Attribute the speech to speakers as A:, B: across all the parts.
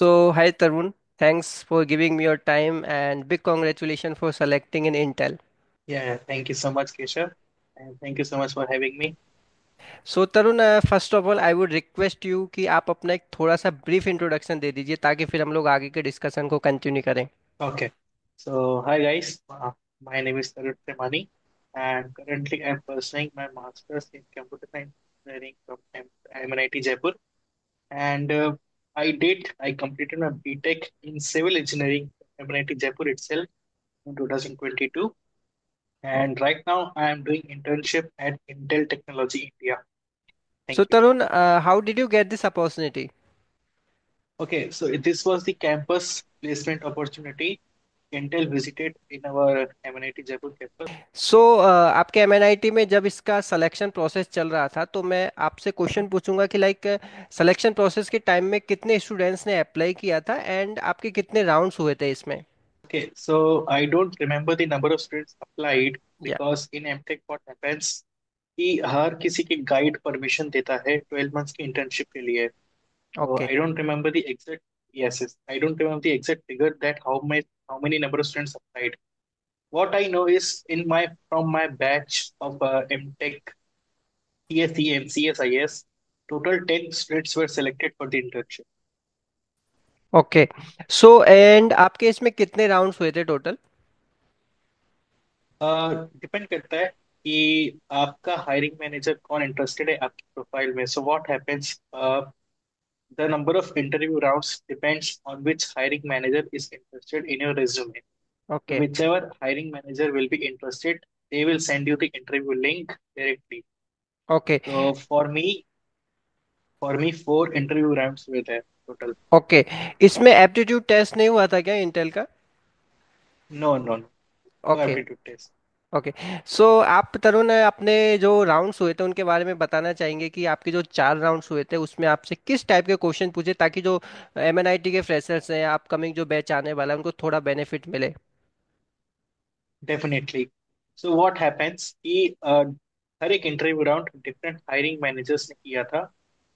A: So, hi Tarun, thanks for giving me your time and big congratulations for selecting in Intel.
B: Yeah, thank you so much, Keshav, and thank you so much for having me.
A: So Tarun, first of all I would request you कि आप अपना एक थोड़ा सा brief introduction दे दीजिए ताकि फिर हम लोग आगे के डिस्कशन को कंटिन्यू करें.
B: Okay, so hi guys, my name is Tarun Premani, and currently I'm pursuing my master's in computer science engineering from MNIT Jaipur, and I completed my BTech in civil engineering from MNIT Jaipur itself in 2022, and right now I am doing internship at Intel Technology India.
A: So
B: Thank you.
A: Tarun, how did you get this opportunity?
B: Okay, so this was the campus placement opportunity Intel visited in our MNIT Jaipur campus.
A: सो आपके MNIT में जब इसका selection process चल रहा था तो मैं आपसे क्वेश्चन पूछूंगा कि लाइक सिलेक्शन प्रोसेस के टाइम में कितने स्टूडेंट्स ने अप्लाई किया था एंड आपके कितने राउंड्स हुए थे इसमें.
B: Okay, so I don't remember the number of students applied
A: या.
B: because in MTech what happens कि हर किसी की गाइड परमिशन देता है 12 मंथ्स की इंटर्नशिप के लिए. So
A: okay.
B: I don't remember the exact yes, I don't remember the exact figure that how many number of students applied. What I know is in my from my batch of MTech CSE and CSIS, total 10 students were selected for the internship.
A: Okay. So and आपके इसमें कितने rounds हुए थे total.
B: Depend करता है कि आपका hiring manager कौन इंटरेस्टेड है आपकी प्रोफाइल में. So what happens the number of interview rounds depends on which hiring manager is interested in your resume. So
A: okay.
B: whichever hiring manager will be interested, they will send you the interview link directly.
A: Okay.
B: So for me 4 interview rounds were there total.
A: Okay. इसमें aptitude test नहीं हुआ था क्या Intel का.
B: No, no, no, no
A: okay.
B: aptitude test.
A: Okay. So आप तरुण अपने जो rounds हुए थे उनके बारे में बताना चाहेंगे कि आपके जो 4 राउंड्स हुए थे उसमें आपसे किस टाइप के क्वेश्चन पूछे ताकि जो एमएनआईटी के फ्रेशर्स हैं अपकमिंग जो बैच आने वाला है उनको थोड़ा बेनिफिट मिले.
B: डेफिनेटली. सो व्हाट हैपेंस कि हर एक interview round different hiring managers ने किया था.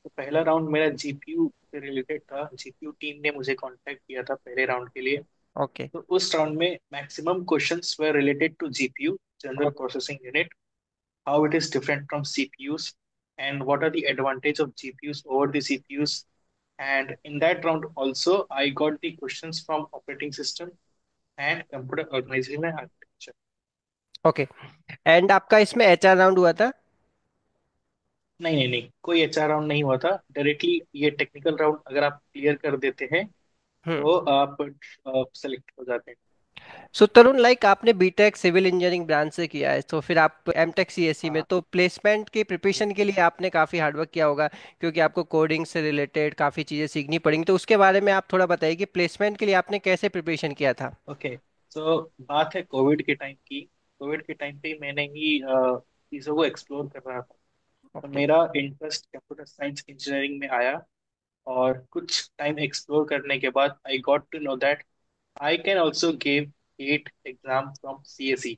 B: तो पहला राउंड मेरा जीपीयू से रिलेटेड था. जीपीयू टीम ने मुझे कांटेक्ट किया था पहले राउंड के लिए.
A: ओके.
B: तो उस राउंड में maximum questions were related to GPU, general processing unit, how it is different from CPUs, and what are the advantage of GPUs over the CPUs. And in that round also, I got the questions from operating system and computer organization and architecture.
A: Okay. And आपका इसमें HR round हुआ था.
B: नहीं नहीं नहीं, कोई HR round नहीं हुआ था. डायरेक्टली ये टेक्निकल राउंड अगर आप क्लियर कर देते हैं
A: हम्म.
B: तो आप सेलेक्ट हो जाते हैं.
A: सो तरुण लाइक आपने बीटेक सिविल इंजीनियरिंग ब्रांच से किया है तो फिर आप एमटेक सीएससी में
B: हाँ.
A: तो प्लेसमेंट की प्रिपरेशन के
B: Yes.
A: लिए आपने काफ़ी हार्डवर्क किया होगा क्योंकि आपको कोडिंग से रिलेटेड काफ़ी चीज़ें सीखनी पड़ेंगी तो उसके बारे में आप थोड़ा बताइए कि प्लेसमेंट के लिए आपने कैसे प्रिपरेशन किया था.
B: ओके, सो बात है कोविड के टाइम की. कोविड के टाइम पे मैंने ही चीज़ों को एक्सप्लोर कर रहा था. तो
A: ओके.
B: मेरा इंटरेस्ट कंप्यूटर साइंस इंजीनियरिंग में आया. और कुछ टाइम एक्सप्लोर करने के बाद I got to know that I can also give GATE exam from CSE.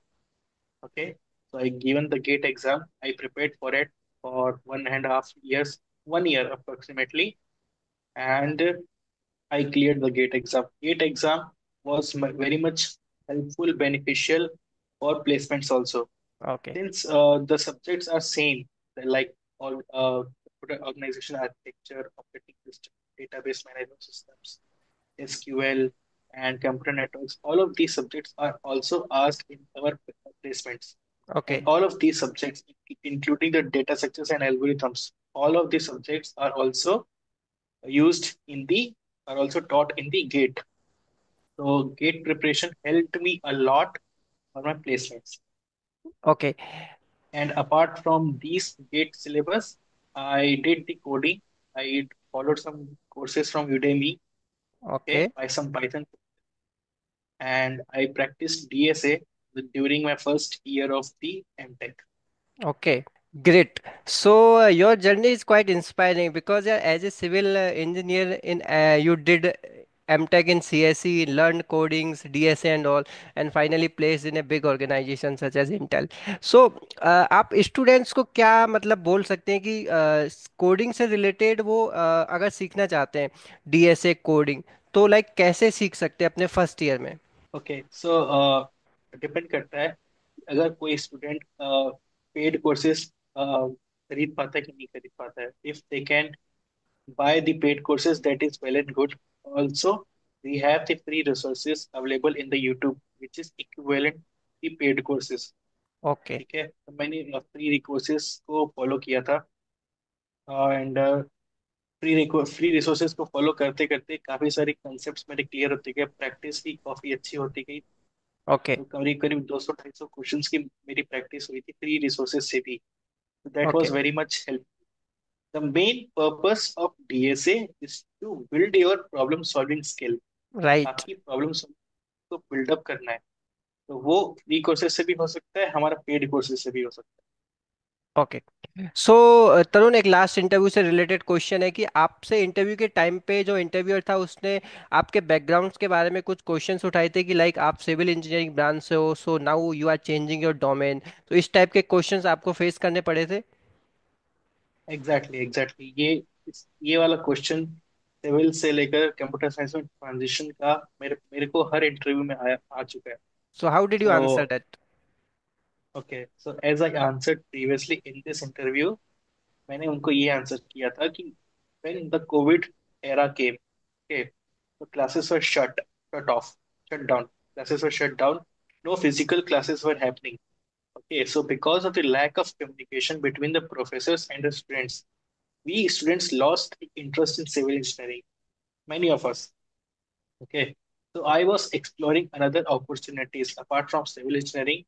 B: Okay, so I given the GATE exam. I prepared for it for 1.5 years, 1 year approximately, and I cleared the GATE exam. GATE exam was very much helpful, beneficial for placements also.
A: Okay.
B: Since the subjects are same, like all organization architecture, operating system, database management systems, SQL, and computer networks, all of these subjects are also asked in our placements.
A: Okay.
B: And all of these subjects, including the data structures and algorithms, all of these subjects used in the are also taught in the GATE. So GATE preparation helped me a lot for my placements.
A: Okay.
B: And apart from these GATE syllabus, I did the coding. I followed some courses from Udemy,
A: okay.
B: okay, by some Python, and I practiced DSA during my first year of the MTech.
A: Okay, great. So your journey is quite inspiring because as a civil engineer in you did MTech in CSE, learned codings, DSA and all, and finally placed in a big organization such as Intel. So आप students को क्या मतलब बोल सकते हैं कि coding से related वो अगर सीखना चाहते हैं DSA कोडिंग, तो लाइक कैसे सीख सकते हैं अपने फर्स्ट ईयर में?
B: ओके, सो डिपेंड करता है अगर कोई स्टूडेंट पेड कोर्सेज खरीद पाता है कि नहीं खरीद पाता है. If they can buy the paid courses, that is well and good. Also, we have the free resources available in the YouTube, which is equivalent to the paid courses.
A: Okay.
B: ठीक है, तो मैंने फ्री कोर्सेज को follow किया था. And free resources को follow करते करते काफी सारे कंसेप्ट मेरे क्लियर होते गए, प्रैक्टिस की काफी अच्छी होती गई.
A: ओके.
B: तो करीब करीब 200-250 क्वेश्चंस की मेरी प्रैक्टिस हुई थी फ्री रिसोर्सेज से भी. That
A: okay.
B: Was very much help. The main purpose of DSA is to build your problem solving skill.
A: Right.
B: आपकी प्रॉब्लम को बिल्डअप करना है. तो वो फ्री कोर्सेज से भी हो सकता है, हमारा पेड कोर्सेज से भी हो सकता
A: ओके. सो तरुण, एक लास्ट इंटरव्यू से रिलेटेड क्वेश्चन है कि आपसे इंटरव्यू के टाइम पे जो इंटरव्यूअर था उसने आपके बैकग्राउंड्स के बारे में कुछ क्वेश्चंस उठाए थे कि लाइक आप सिविल इंजीनियरिंग ब्रांच से हो, so now you are changing your domain, तो इस टाइप के क्वेश्चंस आपको फेस करने पड़े थे?
B: है. एग्जैक्टली ये वाला क्वेश्चन सिविल से लेकर कंप्यूटर साइंस में ट्रांजिशन का मेरे मेरे को हर इंटरव्यू में आ चुका है.
A: So how did you
B: so
A: answer that?
B: Okay, so as I answered previously in this interview, मैंने उनको ये आंसर किया था कि when the Covid era came, okay, तो classes were shut off, shut down, classes were shut down, no physical classes were happening. Okay, so because of the lack of communication between the professors and the students, we students lost interest in civil engineering. Many of us. Okay, so I was exploring another opportunities apart from civil engineering.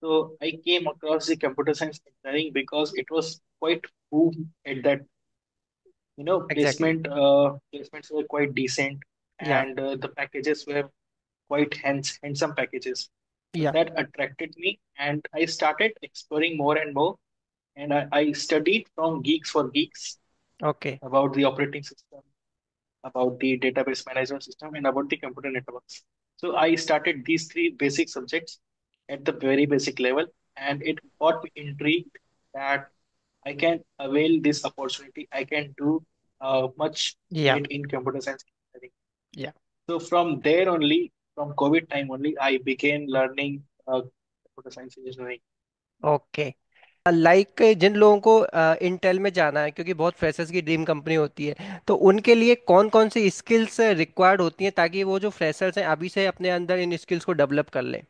B: So I came across the computer science engineering because it was quite boom at that.
A: Exactly.
B: Placements were quite decent,
A: या.
B: and the packages were quite handsome packages. So
A: या.
B: that attracted me, and I started exploring more and more. And I studied from Geeks for Geeks
A: okay.
B: about the operating system, about the database management system, and about the computer networks. So I started these three basic subjects at the very basic level, and it got me intrigued that I can avail this opportunity. I can do much
A: या.
B: great in computer science engineering.
A: या.
B: So from there only, from COVID time only, I began learning computer science engineering.
A: Okay. Like जिन लोगों को Intel में जाना है, क्योंकि बहुत फ्रेशर्स की ड्रीम कंपनी होती है, तो उनके लिए कौन कौन सी स्किल्स रिक्वायर्ड होती हैं ताकि वो जो फ्रेशर्स हैं अभी से अपने अंदर इन स्किल्स को डेवलप कर लें?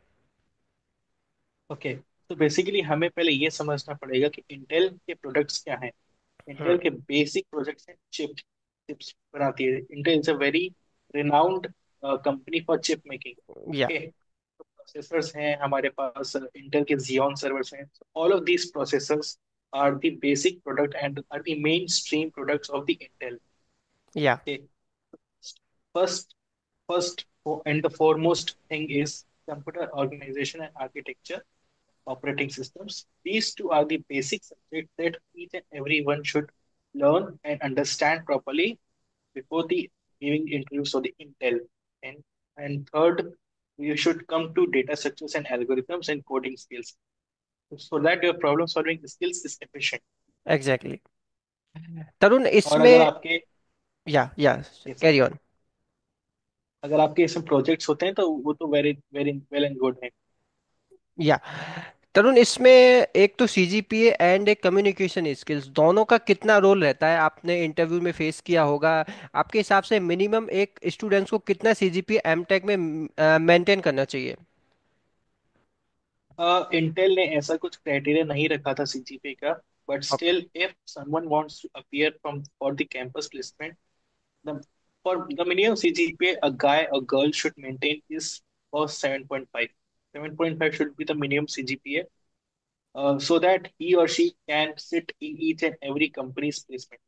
B: ओके, तो बेसिकली हमें पहले ये समझना पड़ेगा कि इंटेल के प्रोडक्ट्स क्या हैं.
A: हम्म.
B: इंटेल के बेसिक प्रोजेक्ट्स हैं चिप्स बनाती है. Intel is a very renowned company for chip making.
A: Ya.
B: Okay, तो प्रोसेसर्स हैं हमारे पास, इंटेल के Xeon सर्वर्स हैं. All of these processors are the basic product and are the main stream products of the Intel.
A: Ya.
B: Okay, first first and the foremost thing is computer organization and architecture, operating systems. These two are the basic subjects that each and everyone should learn and understand properly before the giving interviews for the Intel. And and third, you should come to data structures and algorithms and coding skills, so that your problem solving skills is efficient.
A: Exactly. Tarun,
B: और अगर
A: इसमें.
B: आपके
A: ya.
B: yes,
A: carry on.
B: अगर आपके इसमें projects होते हैं तो वो तो very very well and good है.
A: या. तरुण, इसमें एक तो सीजीपीए एंड एक कम्युनिकेशन स्किल्स, दोनों का कितना रोल रहता है? आपने इंटरव्यू में फेस किया होगा. आपके हिसाब से मिनिमम एक स्टूडेंट्स को कितना सीजीपीए एमटेक में मेंटेन करना चाहिए?
B: इंटेल ने ऐसा कुछ क्राइटेरिया नहीं रखा था सीजीपीए का. But
A: okay.
B: Still if someone wants to appear from for the campus placement, the for the minimum CGPA a guy or girl should maintain is for 7.5. 7.5 should be the minimum CGPA, so that he or she can sit in each and every company's placement.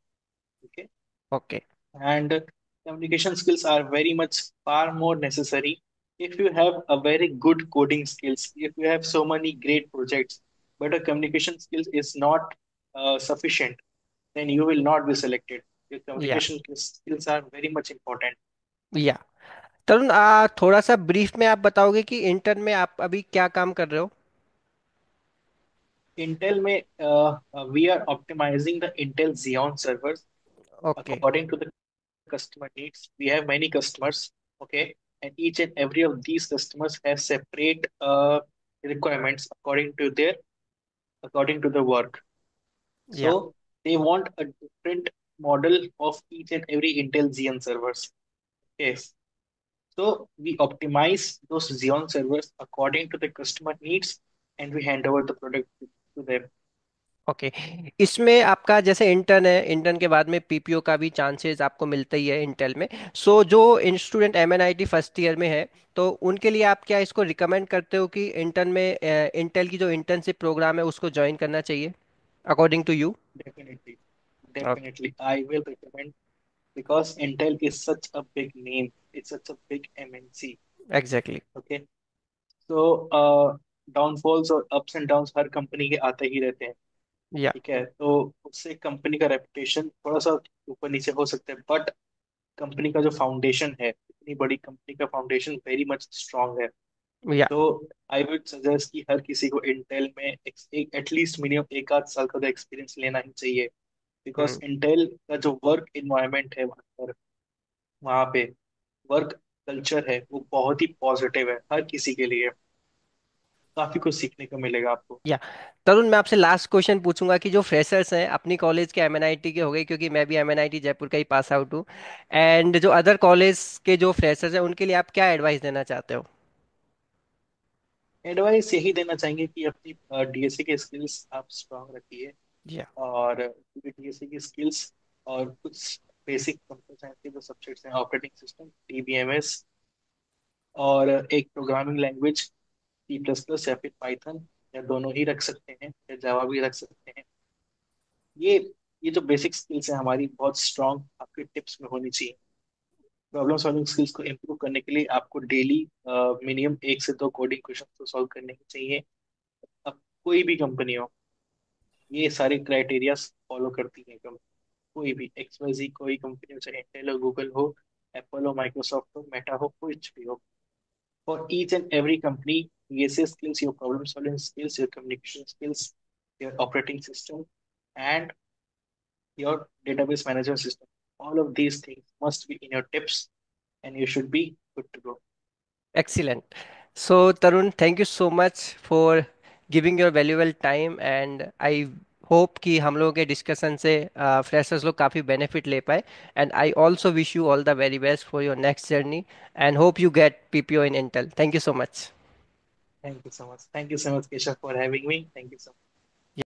B: Okay,
A: okay.
B: and communication skills are very much far more necessary. If you have a very good coding skills, if you have so many great projects, but a communication skills is not sufficient, then you will not be selected. Your
A: या.
B: communication skills are very much important.
A: या. तरुण, थोड़ा सा brief में आप बताओगे कि intern में आप अभी क्या काम कर रहे हो?
B: इंटेल में we are optimising the Intel Xeon servers
A: okay.
B: according to the customer needs. We have many customers, okay, and each and every of these customers have separate requirements according to the work.
A: या।
B: So they want a different model of each and every Intel Xeon servers. Yes. So we optimize those Xeon servers according to the customer needs, and we hand over the product to them.
A: Okay. इसमें आपका जैसे intern है, intern के बाद में PPO का भी chances आपको मिलता ही है इंटेल में। सो जो स्टूडेंट एमएनआईटी फर्स्ट ईयर में है, तो उनके लिए आप क्या इसको रिकमेंड करते हो कि इंटर्न में इंटेल की जो इंटर्नशिप प्रोग्राम है उसको ज्वाइन करना चाहिए, according to you?
B: Definitely, definitely, I will recommend because Intel is such a big name. It's such a big MNC.
A: Exactly.
B: Okay, so downfalls और अप्स एंड डाउन्स हर company के आते ही रहते हैं।
A: या।
B: ठीक है, तो उससे कंपनी का रेपुटेशन थोड़ा सा ऊपर नीचे हो सकता है, बट कंपनी का जो फाउंडेशन है, इतनी बड़ी कंपनी का फाउंडेशन वेरी मच स्ट्रांग है।
A: या।
B: तो आई वुड सजेस्ट कि हर किसी को इंटेल में एक एटलीस्ट मिनिमम एक आध साल का एक्सपीरियंस लेना ही चाहिए। Because
A: hmm.
B: इंटेल का जो वर्क इन्वायरमेंट है वहाँ पर, वहाँ पे वर्क कल्चर है वो बहुत ही पॉजिटिव है हर किसी के लिए। काफी कुछ सीखने को मिलेगा आपको।
A: या। तरुण, मैं आपसे लास्ट क्वेश्चन पूछूंगा कि जो फ्रेशर्स हैं अपनी कॉलेज के एमएनआईटी के हो गए, क्योंकि मैं भी एमएनआईटी जयपुर का ही पास आउट हूँ, एंड जो अदर कॉलेज के जो फ्रेशर्स हैं उनके लिए आप क्या एडवाइस देना चाहते हो?
B: एडवाइस यही देना चाहेंगे कि अपनी डीएसए के स्किल्स आप स्ट्रांग रखिए।
A: जी।
B: और डीएसए की स्किल्स और कुछ बेसिक कंप्यूटर साइंस के जो सब्जेक्ट्स हैं, ऑपरेटिंग सिस्टम, डीबीएमएस, और एक प्रोग्रामिंग लैंग्वेज C++ या फिर पाइथन, या दोनों ही रख सकते हैं या जावा भी रख सकते हैं। ये ये जो बेसिक स्किल्स हैं हमारी, बहुत स्ट्रांग आपके टिप्स में होनी चाहिए। प्रॉब्लम सॉल्विंग स्किल्स को इम्प्रूव करने के लिए आपको डेली मिनिमम एक से दो कोडिंग क्वेश्चन तो सॉल्व करने ही चाहिए। अब कोई भी कंपनी हो, ये सारे क्राइटेरिया फॉलो करती है कंपनी। कोई भी XYZ कोई कंपनी हो, चाहे इंटेल हो, गूगल हो, एप्पल हो, माइक्रोसॉफ्ट हो, मेटा हो, कुछ भी हो, for each and every company, ESA skills, your problem solving skills, your communication skills, your operating system, and your database management system. All of these things must be in your tips, and you should be good to go.
A: Excellent. So Tarun, thank you so much for giving your valuable time, and I hope कि हम लोगों के discussion से freshers लोग काफ़ी benefit ले पाए। And I also wish you all the very best for your next journey, and hope you get PPO in Intel. Thank you so much.
B: Thank you so much. Thank you so much, Keshav, for having me. Thank you so much.